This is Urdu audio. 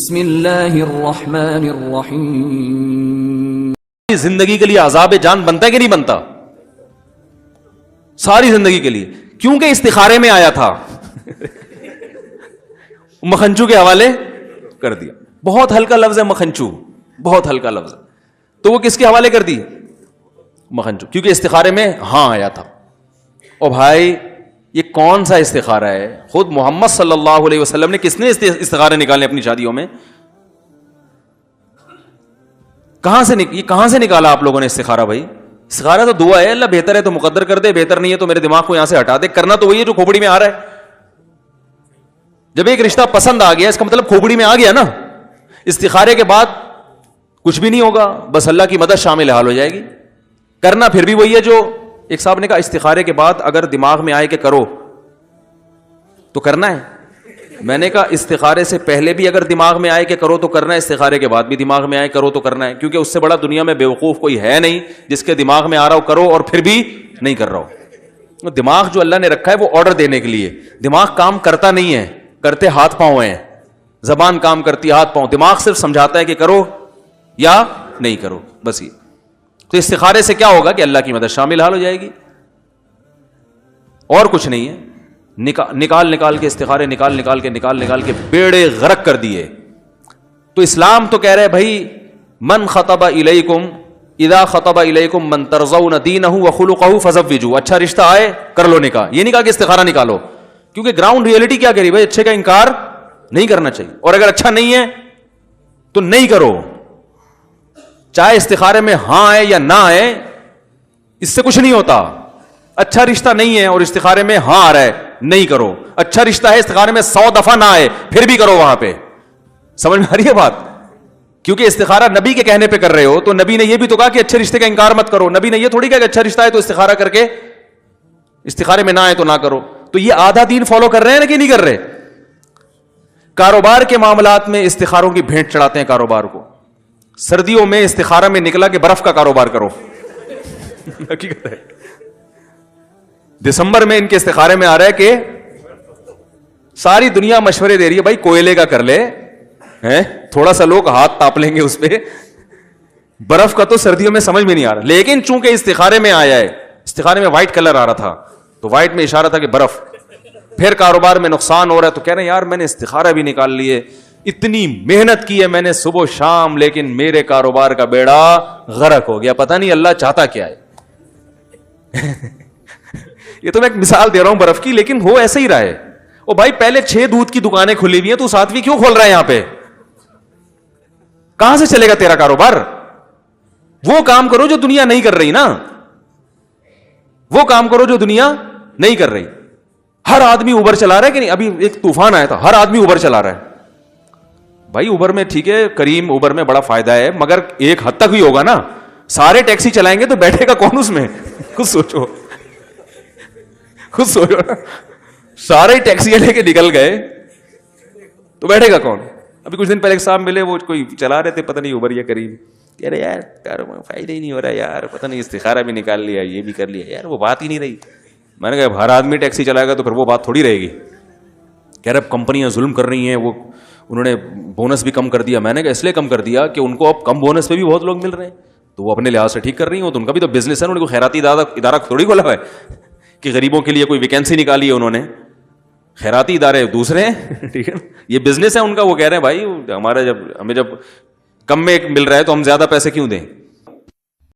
بسم اللہ الرحمن الرحیم. زندگی کے لیے عذاب جان بنتا ہے کہ نہیں بنتا؟ ساری زندگی کے لیے. کیونکہ استخارے میں آیا تھا مکھنچو کے حوالے کر دیا. بہت ہلکا لفظ ہے مکھنچو, بہت ہلکا لفظ. تو وہ کس کے حوالے کر دی؟ مکھنچو, کیونکہ استخارے میں ہاں آیا تھا. او بھائی یہ کون سا استخارہ ہے؟ خود محمد صلی اللہ علیہ وسلم نے کس نے استخارے نکالے اپنی شادیوں میں؟ کہاں سے نکالا آپ لوگوں نے استخارہ؟ بھائی استخارہ تو دعا ہے, اللہ بہتر ہے تو مقدر کر دے, بہتر نہیں ہے تو میرے دماغ کو یہاں سے ہٹا دے. کرنا تو وہی ہے جو کھوپڑی میں آ رہا ہے. جب ایک رشتہ پسند آ گیا اس کا مطلب کھوپڑی میں آ گیا نا. استخارے کے بعد کچھ بھی نہیں ہوگا, بس اللہ کی مدد شامل حال ہو جائے گی. کرنا پھر بھی وہی ہے جو ایک صاحب نے کہا, استخارے کے بعد اگر دماغ میں آئے کہ کرو تو کرنا ہے. میں نے کہا استخارے سے پہلے بھی اگر دماغ میں آئے کہ کرو تو کرنا ہے, استخارے کے بعد بھی دماغ میں آئے کرو تو کرنا ہے. کیونکہ اس سے بڑا دنیا میں بیوقوف کوئی ہے نہیں جس کے دماغ میں آ رہا ہو کرو اور پھر بھی نہیں کر رہا ہو. دماغ جو اللہ نے رکھا ہے وہ آرڈر دینے کے لیے. دماغ کام کرتا نہیں ہے, کرتے ہاتھ پاؤں ہیں. زبان کام کرتی ہے, ہاتھ پاؤں. دماغ صرف سمجھاتا ہے کہ کرو یا نہیں کرو, بس یہ. تو استخارے سے کیا ہوگا کہ اللہ کی مدد شامل حال ہو جائے گی, اور کچھ نہیں ہے. نکال کے استخارے نکال کے بیڑے غرق کر دیے. تو اسلام تو کہہ رہے بھائی من خطب الیکم اذا خطب الیکم من ترضون دینہ وخلقہ فزوجوا. اچھا رشتہ آئے کر لو نکاح. یہ نہیں کہا کہ استخارہ نکالو, کیونکہ گراؤنڈ ریئلٹی کیا کہہ رہی بھائی اچھے کا انکار نہیں کرنا چاہیے, اور اگر اچھا نہیں ہے تو نہیں کرو. چاہے استخارے میں ہاں آئے یا نہ آئے اس سے کچھ نہیں ہوتا. اچھا رشتہ نہیں ہے اور استخارے میں ہاں آ رہا ہے, نہیں کرو. اچھا رشتہ ہے استخارے میں 100 دفعہ نہ آئے پھر بھی کرو. وہاں پہ سمجھ میں آ رہی ہے بات؟ کیونکہ استخارہ نبی کے کہنے پہ کر رہے ہو, تو نبی نے یہ بھی تو کہا کہ اچھے رشتے کا انکار مت کرو. نبی نے یہ تھوڑی کہا کہ اچھا رشتہ ہے تو استخارہ کر کے, استخارے میں نہ آئے تو نہ کرو. تو یہ آدھا دین فالو کر رہے ہیں نا کہ نہیں کر رہے؟ کاروبار کے معاملات میں استخاروں کی بھینٹ چڑھاتے ہیں کاروبار کو. سردیوں میں استخارہ میں نکلا کہ برف کا کاروبار کرو. حقیقت ہے. دسمبر میں ان کے استخارے میں آ رہا ہے کہ ساری دنیا مشورے دے رہی ہے بھائی کوئلے کا کر لے, تھوڑا سا لوگ ہاتھ تاپ لیں گے اس پہ. برف کا تو سردیوں میں سمجھ میں نہیں آ رہا, لیکن چونکہ استخارے میں آیا ہے, استخارے میں وائٹ کلر آ رہا تھا تو وائٹ میں اشارہ تھا کہ برف. پھر کاروبار میں نقصان ہو رہا ہے تو کہہ رہے ہیں یار میں نے استخارہ بھی نکال لیے, اتنی محنت کی ہے میں نے صبح شام, لیکن میرے کاروبار کا بیڑا غرق ہو گیا. پتہ نہیں اللہ چاہتا کیا ہے. یہ تو میں ایک مثال دے رہا ہوں برف کی, لیکن ہو ایسا ہی رہا ہے. او بھائی پہلے 6 دودھ کی دکانیں کھلی ہوئی ہیں, تو 7ویں کیوں کھول رہا ہے یہاں پہ؟ کہاں سے چلے گا تیرا کاروبار؟ وہ کام کرو جو دنیا نہیں کر رہی نا, وہ کام کرو جو دنیا نہیں کر رہی. ہر آدمی اوبر چلا رہا ہے کہ نہیں؟ ابھی ایک طوفان آیا تھا, ہر آدمی اوبر چلا رہا ہے. بھائی اوبر میں ٹھیک ہے, کریم اوبر میں بڑا فائدہ ہے, مگر ایک حد تک بھی ہوگا نا. سارے ٹیکسی چلائیں گے تو بیٹھے گا کون اس میں؟ خود سوچو, خود سوچو. سارے ٹیکسی لے کے نکل گئے تو بیٹھے گا کون؟ ابھی کچھ دن پہلے ایک صاحب ملے, وہ کوئی چلا رہے تھے پتہ نہیں اوبر یا کریم, کہہ رہے یار کاروبار فائدہ ہی نہیں ہو رہا یار, پتہ نہیں استخارہ بھی نکال لیا, یہ بھی کر لیا یار, وہ بات ہی نہیں رہی. میں نے کہا ہر آدمی ٹیکسی چلائے گا تو پھر وہ بات تھوڑی رہے گی. کہہ رہے اب کمپنیاں ظلم کر رہی ہیں, وہ انہوں نے بونس بھی کم کر دیا. میں نے کہا اس لیے کم کر دیا کہ ان کو اب کم بونس پہ بھی بہت لوگ مل رہے ہیں, تو وہ اپنے لحاظ سے ٹھیک کر رہی ہیں, تو ان کا بھی تو بزنس ہے, انہوں نے کوئی خیراتی ادارہ تھوڑی کھولا ہوا ہے کہ غریبوں کے لیے کوئی ویکینسی نکالی ہے انہوں نے. خیراتی ادارے دوسرے ہیں, ٹھیک ہے, یہ بزنس ہے ان کا. وہ کہہ رہے ہیں بھائی ہمارا ہمیں جب کم میں مل رہا ہے تو ہم زیادہ پیسے کیوں دیں؟